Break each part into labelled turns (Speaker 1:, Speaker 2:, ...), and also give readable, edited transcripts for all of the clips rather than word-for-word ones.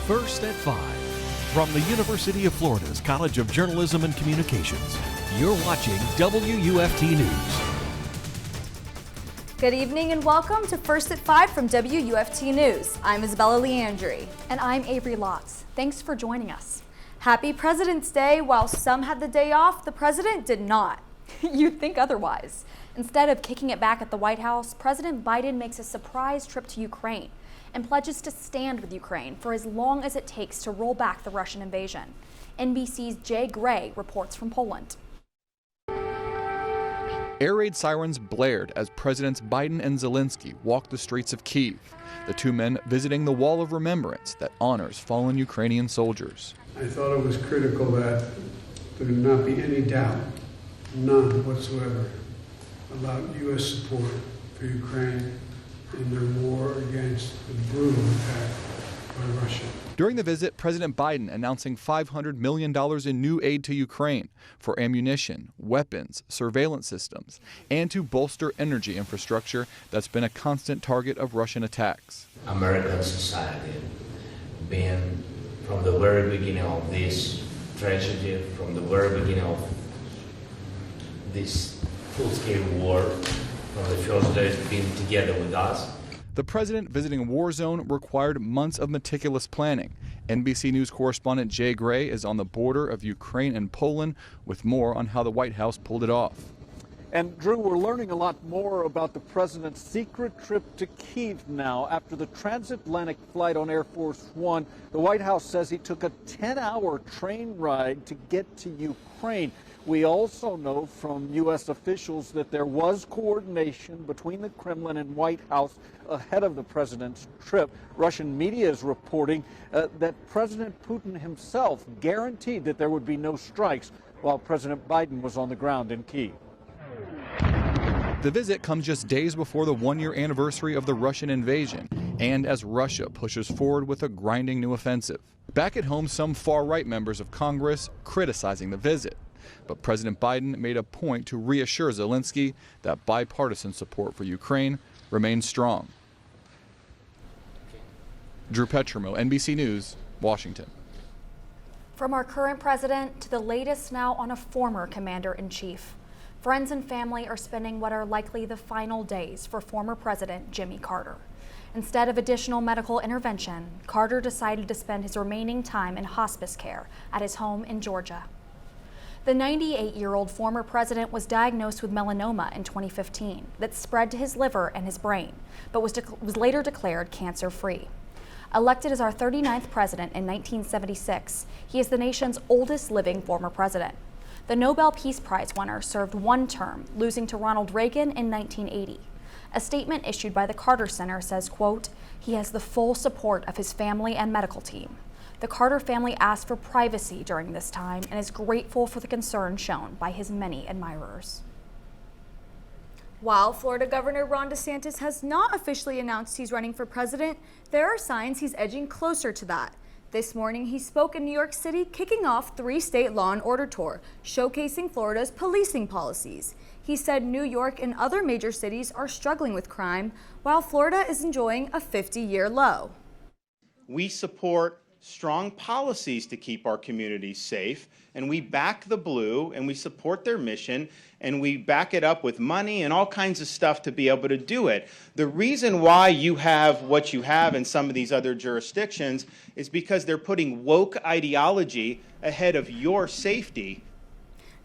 Speaker 1: First at 5. From the University of Florida's College of Journalism and Communications, you're watching WUFT News.
Speaker 2: Good evening and welcome to First at 5 from WUFT News. I'm Isabella Leandri.
Speaker 3: And I'm Avery, Lotz. Thanks for joining us.
Speaker 2: Happy President's Day. While some had the day off, the president did not.
Speaker 3: You'd think otherwise. Instead of kicking it back at the White House, President Biden makes a surprise trip to Ukraine and pledges to stand with Ukraine for as long as it takes to roll back the Russian invasion. NBC's Jay Gray reports from Poland.
Speaker 4: Air raid sirens blared as Presidents Biden and Zelensky walked the streets of Kyiv, the two men visiting the Wall of Remembrance that honors fallen Ukrainian soldiers.
Speaker 5: I thought it was critical that there would not be any doubt, none whatsoever, about U.S. support for Ukraine in their war against the brutal attack by Russia.
Speaker 4: During the visit, President Biden announcing $500 million in new aid to Ukraine for ammunition, weapons, surveillance systems, and to bolster energy infrastructure that's been a constant target of Russian attacks.
Speaker 6: American society, been from the very beginning of this tragedy, from the very beginning of this full-scale war, from the first days being together with us.
Speaker 4: The president visiting a war zone required months of meticulous planning. NBC News correspondent Jay Gray is on the border of Ukraine and Poland with more on how the White House pulled it off.
Speaker 7: And Drew, we're learning a lot more about the president's secret trip to Kyiv now. After the transatlantic flight on Air Force One, the White House says he took a 10-hour train ride to get to Ukraine. We also know from U.S. officials that there was coordination between the Kremlin and White House ahead of the president's trip. Russian media is reporting that President Putin himself guaranteed that there would be no strikes while President Biden was on the ground in Kyiv.
Speaker 4: The visit comes just days before the one-year anniversary of the Russian invasion, and as Russia pushes forward with a grinding new offensive. Back at home, some far-right members of Congress criticizing the visit. But President Biden made a point to reassure Zelensky that bipartisan support for Ukraine remains strong. Drew Petrimo, NBC News, Washington.
Speaker 3: From our current president to the latest now on a former commander-in-chief. Friends and family are spending what are likely the final days for former President Jimmy Carter. Instead of additional medical intervention, Carter decided to spend his remaining time in hospice care at his home in Georgia. The 98-year-old former president was diagnosed with melanoma in 2015 that spread to his liver and his brain, but was later declared cancer-free. Elected as our 39th president in 1976, he is the nation's oldest living former president. The Nobel Peace Prize winner served one term, losing to Ronald Reagan in 1980. A statement issued by the Carter Center says, quote, "He has the full support of his family and medical team. The Carter family asked for privacy during this time and is grateful for the concern shown by his many admirers."
Speaker 2: While Florida Governor Ron DeSantis has not officially announced he's running for president, there are signs he's edging closer to that. This morning, he spoke in New York City, kicking off 3-state law and order tour, showcasing Florida's policing policies. He said New York and other major cities are struggling with crime, while Florida is enjoying a 50-year low.
Speaker 8: We support strong policies to keep our communities safe, and we back the Blue, and we support their mission, and we back it up with money and all kinds of stuff to be able to do it. The reason why you have what you have in some of these other jurisdictions is because they're putting woke ideology ahead of your safety.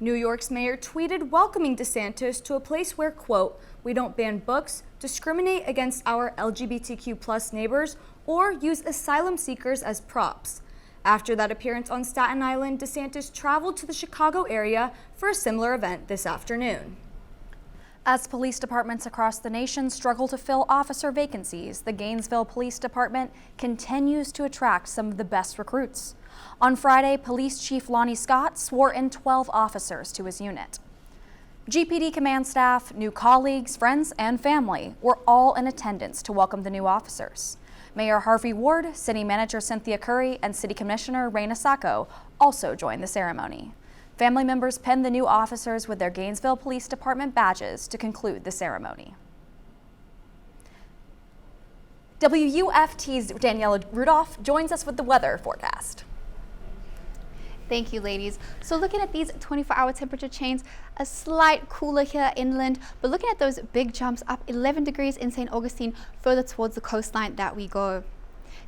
Speaker 2: New York's mayor tweeted welcoming DeSantis to a place where, quote, "We don't ban books, discriminate against our LGBTQ+ neighbors, or use asylum seekers as props." After that appearance on Staten Island, DeSantis traveled to the Chicago area for a similar event this afternoon.
Speaker 3: As police departments across the nation struggle to fill officer vacancies, the Gainesville Police Department continues to attract some of the best recruits. On Friday, Police Chief Lonnie Scott swore in 12 officers to his unit. GPD command staff, new colleagues, friends, and family were all in attendance to welcome the new officers. Mayor Harvey Ward, City Manager Cynthia Curry, and City Commissioner Raina Sacco also joined the ceremony. Family members penned the new officers with their Gainesville Police Department badges to conclude the ceremony. WUFT's Daniella Rudolph joins us with the weather forecast.
Speaker 9: Thank you, ladies. So looking at these 24-hour temperature changes, a slight cooler here inland, but looking at those big jumps up 11 degrees in St. Augustine, further towards the coastline that we go.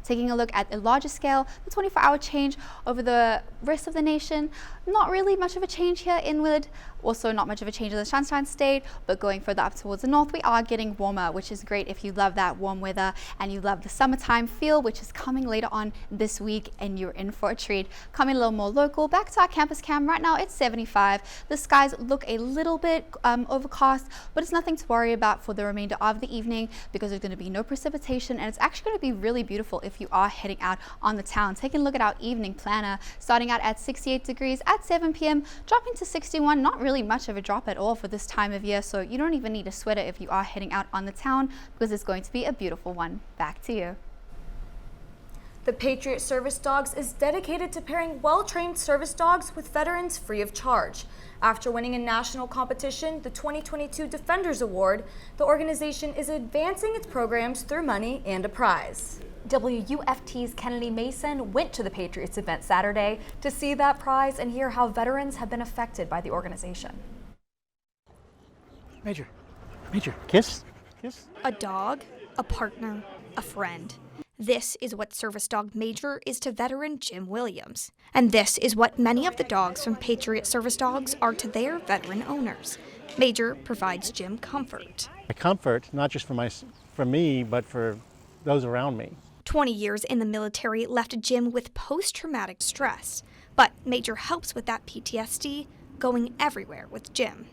Speaker 9: Taking a look at a larger scale, the 24-hour change over the rest of the nation, not really much of a change here inward, also not much of a change in the Sunshine State, but going further up towards the north, we are getting warmer, which is great if you love that warm weather and you love the summertime feel, which is coming later on this week, and you're in for a treat. Coming a little more local, back to our campus cam. Right now it's 75. The skies look a little bit overcast, but it's nothing to worry about for the remainder of the evening because there's going to be no precipitation, and it's actually going to be really beautiful if you are heading out on the town. Taking a look at our evening planner, starting out at 68 degrees at 7 p.m., dropping to 61. Not really much of a drop at all for this time of year, so you don't even need a sweater if you are heading out on the town because it's going to be a beautiful one. Back to you.
Speaker 2: The Patriot Service Dogs is dedicated to pairing well-trained service dogs with veterans free of charge. After winning a national competition, the 2022 Defenders Award, the organization is advancing its programs through money and a prize.
Speaker 3: WUFT's Kennedy Mason went to the Patriots event Saturday to see that prize and hear how veterans have been affected by the organization.
Speaker 10: Major, kiss.
Speaker 11: A dog, a partner, a friend. This is what Service Dog Major is to veteran Jim Williams. And this is what many of the dogs from Patriot Service Dogs are to their veteran owners. Major provides Jim comfort.
Speaker 10: Comfort, not just for me, but for those around me.
Speaker 11: 20 years in the military left Jim with post-traumatic stress. But Major helps with that PTSD, going everywhere with Jim.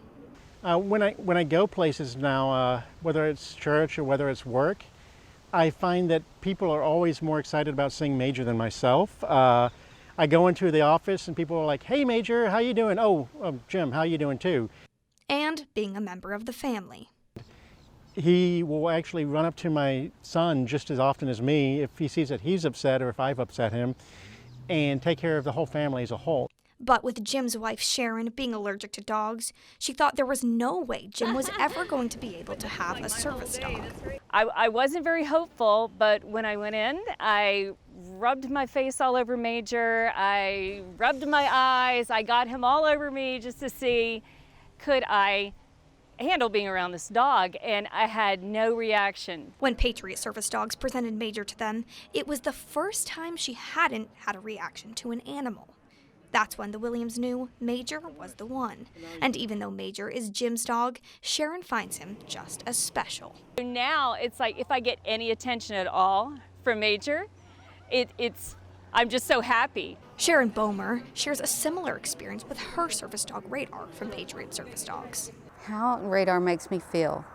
Speaker 10: When I go places now, whether it's church or whether it's work, I find that people are always more excited about seeing Major than myself. I go into the office and people are like, "Hey Major, how you doing?" Oh, Jim, how you doing too?
Speaker 11: And being a member of the family.
Speaker 10: He will actually run up to my son just as often as me if he sees that he's upset or if I've upset him, and take care of the whole family as a whole.
Speaker 11: But with Jim's wife Sharon being allergic to dogs, she thought there was no way Jim was ever going to be able to have a service dog.
Speaker 12: I wasn't very hopeful, but when I went in, I rubbed my face all over Major, I rubbed my eyes, I got him all over me just to see could I handle being around this dog, and I had no reaction.
Speaker 11: When Patriot Service Dogs presented Major to them, it was the first time she hadn't had a reaction to an animal. That's when the Williams knew Major was the one. And even though Major is Jim's dog, Sharon finds him just as special.
Speaker 12: Now it's like if I get any attention at all from Major, I'm just so happy.
Speaker 11: Sharon Bomer shares a similar experience with her service dog Radar from Patriot Service Dogs.
Speaker 13: How Radar makes me feel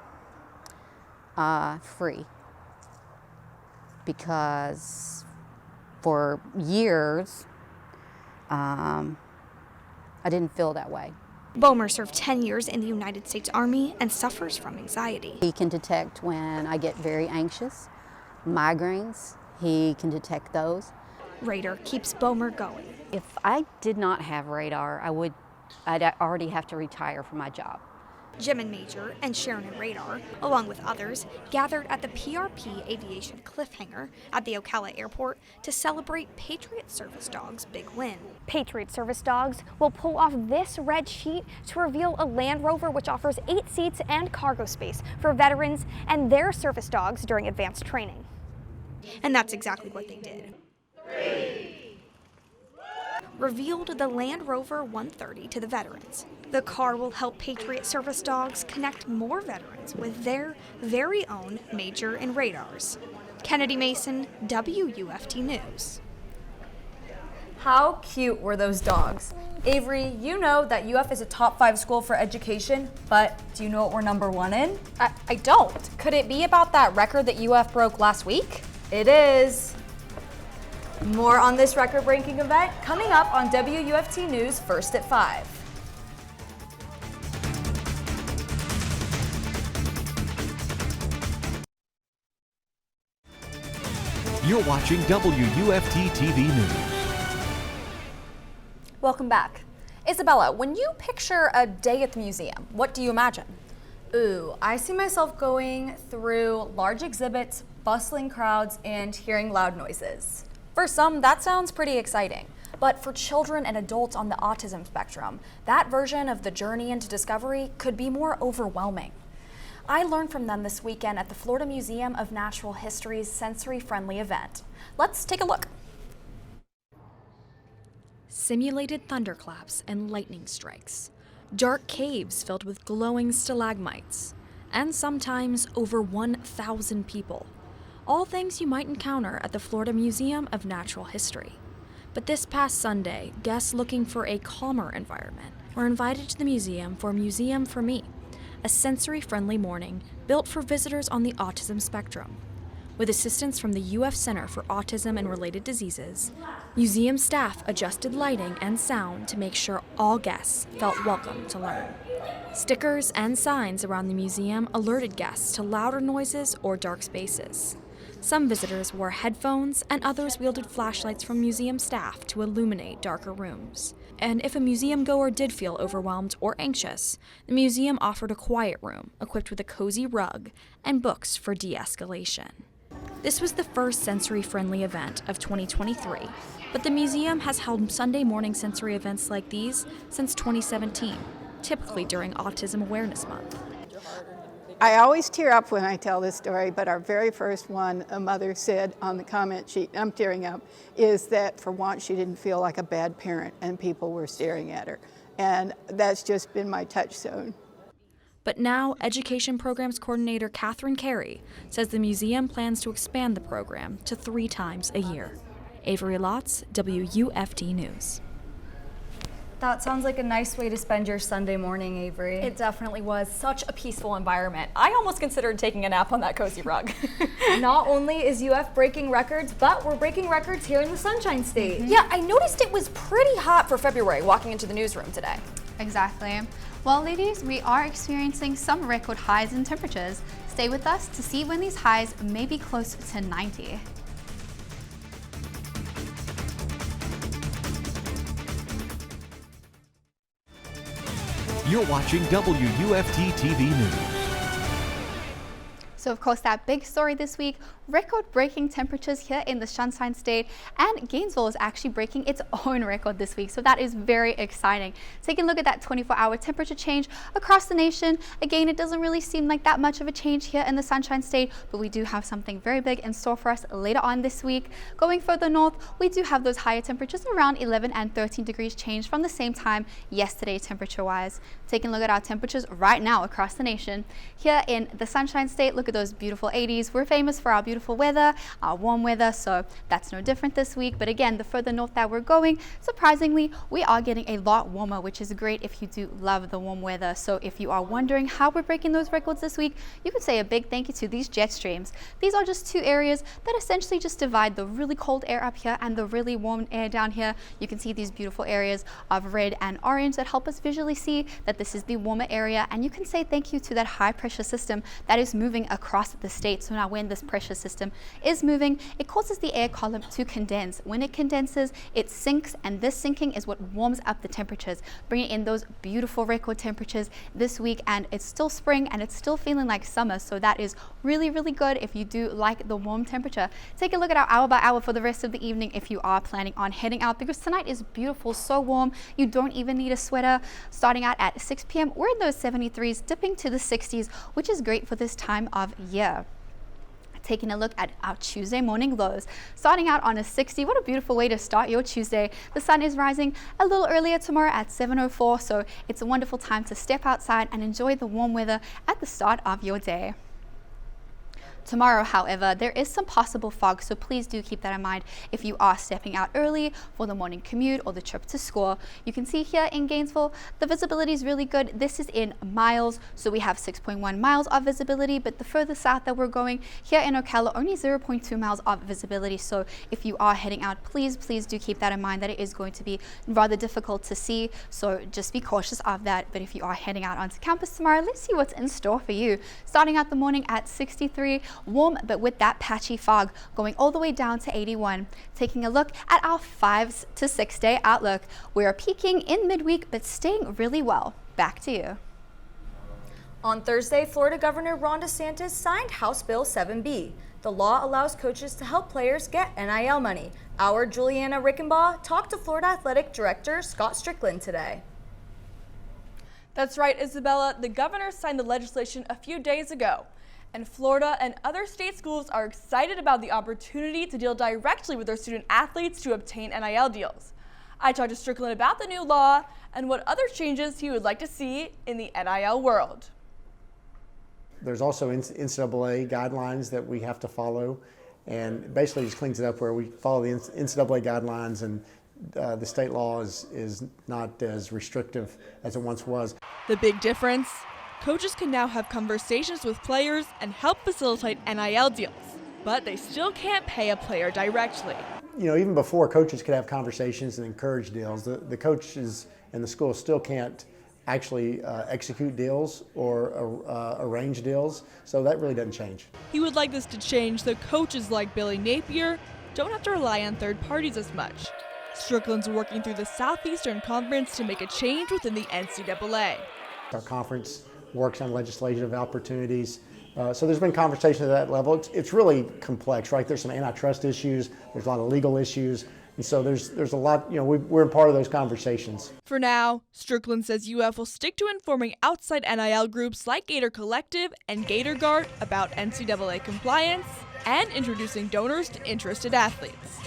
Speaker 13: free, because for years I didn't feel that way.
Speaker 11: Bomer served 10 years in the United States Army and suffers from anxiety.
Speaker 13: He can detect when I get very anxious, migraines, he can detect those.
Speaker 11: Radar keeps Bomer going.
Speaker 13: If I did not have Radar, I'd already have to retire from my job.
Speaker 11: Jim and Major and Sharon and Radar, along with others, gathered at the PRP Aviation Cliffhanger at the Ocala Airport to celebrate Patriot Service Dogs' big win. Patriot Service Dogs will pull off this red sheet to reveal a Land Rover which offers 8 seats and cargo space for veterans and their service dogs during advanced training. And that's exactly what they did. Revealed the Land Rover 130 to the veterans. The car will help Patriot Service Dogs connect more veterans with their very own Major and Radars. Kennedy Mason, WUFT News.
Speaker 2: How cute were those dogs? Avery, you know that UF is a top 5 school for education, but do you know what we're number 1 in?
Speaker 3: I don't. Could it be about that record that UF broke last week?
Speaker 2: It is. More on this record-breaking event coming up on WUFT News First at 5.
Speaker 1: You're watching WUFT TV News.
Speaker 3: Welcome back. Isabella, when you picture a day at the museum, what do you imagine?
Speaker 2: Ooh, I see myself going through large exhibits, bustling crowds, and hearing loud noises.
Speaker 3: For some, that sounds pretty exciting. But for children and adults on the autism spectrum, that version of the journey into discovery could be more overwhelming. I learned from them this weekend at the Florida Museum of Natural History's sensory-friendly event. Let's take a look. Simulated thunderclaps and lightning strikes, dark caves filled with glowing stalagmites, and sometimes over 1,000 people. All things you might encounter at the Florida Museum of Natural History. But this past Sunday, guests looking for a calmer environment were invited to the museum for Museum for Me, a sensory-friendly morning built for visitors on the autism spectrum. With assistance from the UF Center for Autism and Related Diseases, museum staff adjusted lighting and sound to make sure all guests felt welcome to learn. Stickers and signs around the museum alerted guests to louder noises or dark spaces. Some visitors wore headphones and others wielded flashlights from museum staff to illuminate darker rooms. And if a museum goer did feel overwhelmed or anxious, the museum offered a quiet room equipped with a cozy rug and books for de-escalation. This was the first sensory-friendly event of 2023, but the museum has held Sunday morning sensory events like these since 2017, typically during Autism Awareness Month.
Speaker 14: I always tear up when I tell this story, but our very first one, a mother said on the comment sheet, I'm tearing up, is that for once she didn't feel like a bad parent and people were staring at her. And that's just been my touchstone.
Speaker 3: But now, Education Programs Coordinator Catherine Carey says the museum plans to expand the program to 3 times a year. Avery, Lotz, WUFT News.
Speaker 2: That sounds like a nice way to spend your Sunday morning, Avery.
Speaker 3: It definitely was such a peaceful environment. I almost considered taking a nap on that cozy rug.
Speaker 2: Not only is UF breaking records, but we're breaking records here in the Sunshine State.
Speaker 3: Yeah, I noticed it was pretty hot for February walking into the newsroom today.
Speaker 9: Exactly. Well, ladies, we are experiencing some record highs in temperatures. Stay with us to see when these highs may be close to 90.
Speaker 1: You're watching WUFT-TV News.
Speaker 9: So of course that big story this week, record-breaking temperatures here in the Sunshine State, and Gainesville is actually breaking its own record this week, so that is very exciting. Taking a look at that 24-hour temperature change across the nation. Again, it doesn't really seem like that much of a change here in the Sunshine State, but we do have something very big in store for us later on this week. Going further north, we do have those higher temperatures around 11 and 13 degrees change from the same time yesterday temperature-wise. Taking a look at our temperatures right now across the nation. Here in the Sunshine State, look at those beautiful 80s. We're famous for our beautiful weather, our warm weather, so that's no different this week. But again, the further north that we're going, surprisingly, we are getting a lot warmer, which is great if you do love the warm weather. So if you are wondering how we're breaking those records this week, you could say a big thank you to these jet streams. These are just 2 areas that essentially just divide the really cold air up here and the really warm air down here. You can see these beautiful areas of red and orange that help us visually see that this is the warmer area, and you can say thank you to that high pressure system that is moving across the state. So now when this pressure system is moving, it causes the air column to condense. When it condenses, it sinks, and this sinking is what warms up the temperatures, bringing in those beautiful record temperatures this week. And it's still spring and it's still feeling like summer, so that is really, really good if you do like the warm temperature. Take a look at our hour by hour for the rest of the evening if you are planning on heading out, because tonight is beautiful, so warm you don't even need a sweater. Starting out at 6 p.m. we're in those 73s, dipping to the 60s, which is great for this time of year. Taking a look at our Tuesday morning lows. Starting out on a 60, what a beautiful way to start your Tuesday. The sun is rising a little earlier tomorrow at 7:04, so it's a wonderful time to step outside and enjoy the warm weather at the start of your day. Tomorrow, however, there is some possible fog, so please do keep that in mind if you are stepping out early for the morning commute or the trip to school. You can see here in Gainesville, the visibility is really good. This is in miles, so we have 6.1 miles of visibility, but the further south that we're going, here in Ocala, only 0.2 miles of visibility. So if you are heading out, please do keep that in mind, that it is going to be rather difficult to see, so just be cautious of that. But if you are heading out onto campus tomorrow, let's see what's in store for you. Starting out the morning at 63, warm, but with that patchy fog, going all the way down to 81. Taking a look at our 5 to 6 day outlook. We are peaking in midweek, but staying really well. Back to you.
Speaker 2: On Thursday, Florida Governor Ron DeSantis signed House Bill 7B. The law allows coaches to help players get NIL money. Our Julianna Reichenbach talked to Florida Athletic Director Scott Strickland today.
Speaker 15: That's right, Isabella. The governor signed the legislation a few days ago, and Florida and other state schools are excited about the opportunity to deal directly with their student athletes to obtain NIL deals. I talked to Strickland about the new law and what other changes he would like to see in the NIL world.
Speaker 16: There's also NCAA guidelines that we have to follow, and basically just cleans it up where we follow the NCAA guidelines, and the state law is not as restrictive as it once was.
Speaker 15: The big difference? Coaches can now have conversations with players and help facilitate NIL deals, but they still can't pay a player directly.
Speaker 16: You know, even before coaches could have conversations and encourage deals, the coaches and the schools still can't actually execute deals or arrange deals, so that really doesn't change.
Speaker 15: He would like this to change so coaches like Billy Napier don't have to rely on third parties as much. Strickland's working through the Southeastern Conference to make a change within the NCAA.
Speaker 16: Our conference works on legislative opportunities, so there's been conversation at that level. It's really complex, right? There's some antitrust issues, there's a lot of legal issues, and so there's a lot, you know, we're a part of those conversations.
Speaker 15: For now, Strickland says UF will stick to informing outside NIL groups like Gator Collective and Gator Guard about NCAA compliance and introducing donors to interested athletes.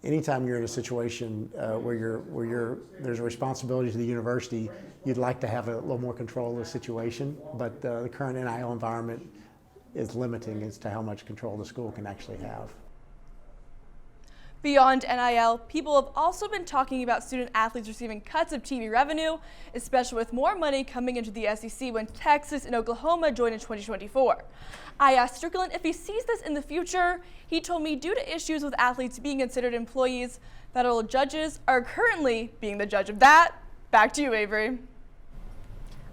Speaker 16: Anytime you're in a situation where there's a responsibility to the university, you'd like to have a little more control of the situation, but the current NIL environment is limiting as to how much control the school can actually have.
Speaker 15: Beyond NIL, people have also been talking about student athletes receiving cuts of TV revenue, especially with more money coming into the SEC when Texas and Oklahoma join in 2024. I asked Strickland if he sees this in the future. He told me due to issues with athletes being considered employees, federal judges are currently being the judge of that. Back to you, Avery.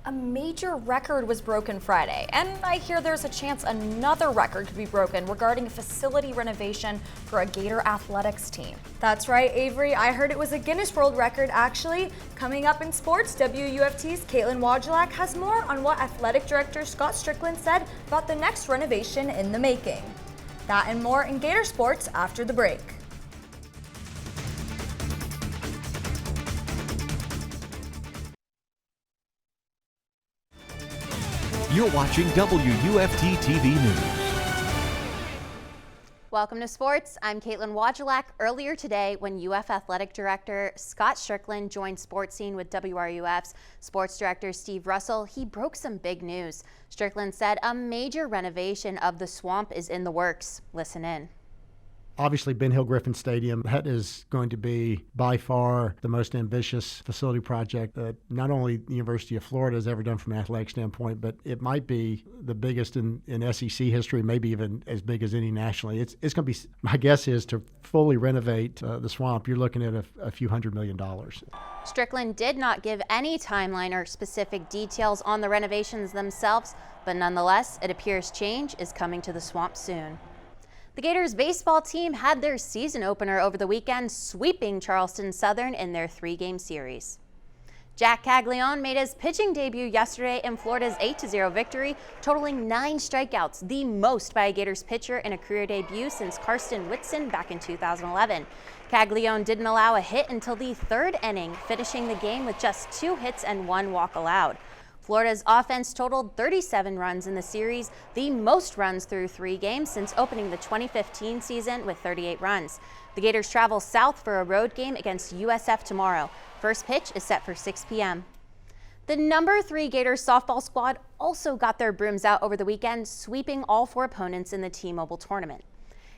Speaker 3: A major record was broken Friday, and I hear there's a chance another record could be broken regarding a facility renovation for a Gator athletics team.
Speaker 2: That's right, Avery. I heard it was a Guinness World Record, actually. Coming up in sports, WUFT's Kaitlyn Wadulack has more on what Athletic Director Scott Strickland said about the next renovation in the making. That and more in Gator Sports after the break.
Speaker 1: You're watching WUFT TV News.
Speaker 17: Welcome to sports. I'm Kaitlyn Wadulack. Earlier today, when UF Athletic Director Scott Strickland joined Sports Scene with WRUF's Sports Director Steve Russell, he broke some big news. Strickland said a major renovation of the Swamp is in the works. Listen in.
Speaker 16: Obviously, Ben Hill Griffin Stadium, that is going to be by far the most ambitious facility project that not only the University of Florida has ever done from an athletic standpoint, but it might be the biggest in SEC history, maybe even as big as any nationally. It's going to be, my guess is, to fully renovate the Swamp, you're looking at a few $100 million.
Speaker 17: Strickland did not give any timeline or specific details on the renovations themselves, but nonetheless, it appears change is coming to the Swamp soon. The Gators baseball team had their season opener over the weekend, sweeping Charleston Southern in their 3-game series. Jack Caglione made his pitching debut yesterday in Florida's 8-0 victory, totaling 9 strikeouts, the most by a Gators pitcher in a career debut since Karsten Whitson back in 2011. Caglione didn't allow a hit until the 3rd inning, finishing the game with just 2 hits and 1 walk allowed. Florida's offense totaled 37 runs in the series, the most runs through 3 games since opening the 2015 season with 38 runs. The Gators travel south for a road game against USF tomorrow. First pitch is set for 6 p.m. The number 3 Gators softball squad also got their brooms out over the weekend, sweeping all 4 opponents in the T-Mobile tournament.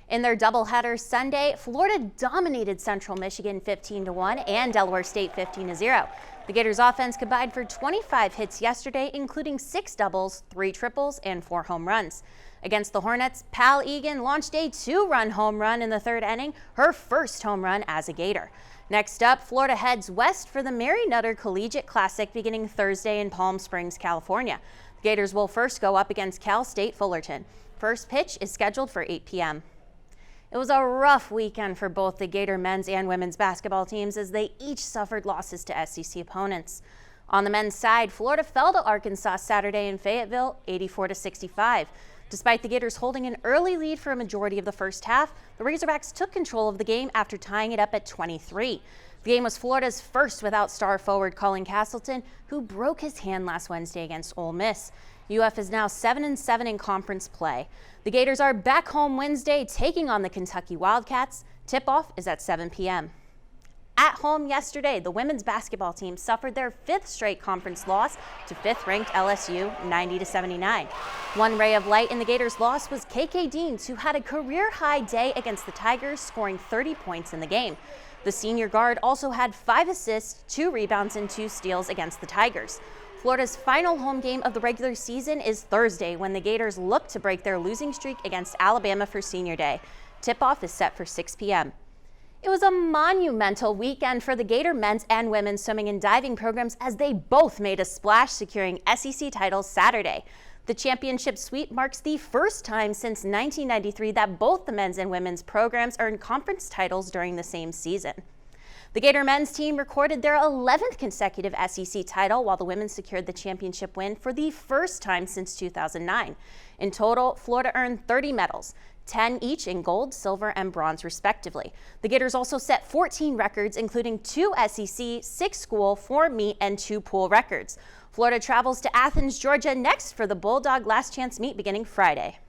Speaker 17: In their doubleheader Sunday, Florida dominated Central Michigan 15-1 and Delaware State 15-0. The Gators offense combined for 25 hits yesterday, including 6 doubles, 3 triples, and 4 home runs. Against the Hornets, Pal Egan launched a 2-run home run in the 3rd inning, her first home run as a Gator. Next up, Florida heads west for the Mary Nutter Collegiate Classic beginning Thursday in Palm Springs, California. The Gators will first go up against Cal State Fullerton. First pitch is scheduled for 8 p.m. It was a rough weekend for both the Gator men's and women's basketball teams as they each suffered losses to SEC opponents. On the men's side, Florida fell to Arkansas Saturday in Fayetteville, 84-65. Despite the Gators holding an early lead for a majority of the first half, the Razorbacks took control of the game after tying it up at 23. The game was Florida's first without star forward Colin Castleton, who broke his hand last Wednesday against Ole Miss. UF is now 7-7 in conference play. The Gators are back home Wednesday, taking on the Kentucky Wildcats. Tip-off is at 7 p.m. At home yesterday, the women's basketball team suffered their 5th straight conference loss to 5th-ranked LSU, 90-79. One ray of light in the Gators' loss was KK Deans, who had a career-high day against the Tigers, scoring 30 points in the game. The senior guard also had 5 assists, 2 rebounds, and 2 steals against the Tigers. Florida's final home game of the regular season is Thursday, when the Gators look to break their losing streak against Alabama for Senior Day. Tip-off is set for 6 p.m. It was a monumental weekend for the Gator men's and women's swimming and diving programs as they both made a splash, securing SEC titles Saturday. The championship sweep marks the first time since 1993 that both the men's and women's programs earned conference titles during the same season. The Gator men's team recorded their 11th consecutive SEC title, while the women secured the championship win for the first time since 2009. In total, Florida earned 30 medals, 10 each in gold, silver, and bronze, respectively. The Gators also set 14 records, including 2 SEC, 6 school, 4 meet, and 2 pool records. Florida travels to Athens, Georgia next for the Bulldog Last Chance meet beginning Friday.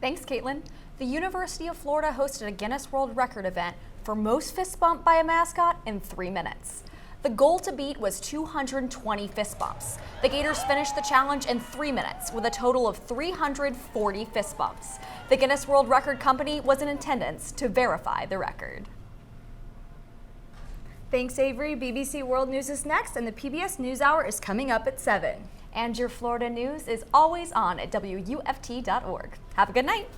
Speaker 3: Thanks, Kaitlyn. The University of Florida hosted a Guinness World Record event for most fist bump by a mascot in 3 minutes. The goal to beat was 220 fist bumps. The Gators finished the challenge in 3 minutes with a total of 340 fist bumps. The Guinness World Record Company was in attendance to verify the record.
Speaker 2: Thanks, Avery. BBC World News is next, and the PBS NewsHour is coming up at 7.
Speaker 3: And your Florida news is always on at WUFT.org. Have a good night.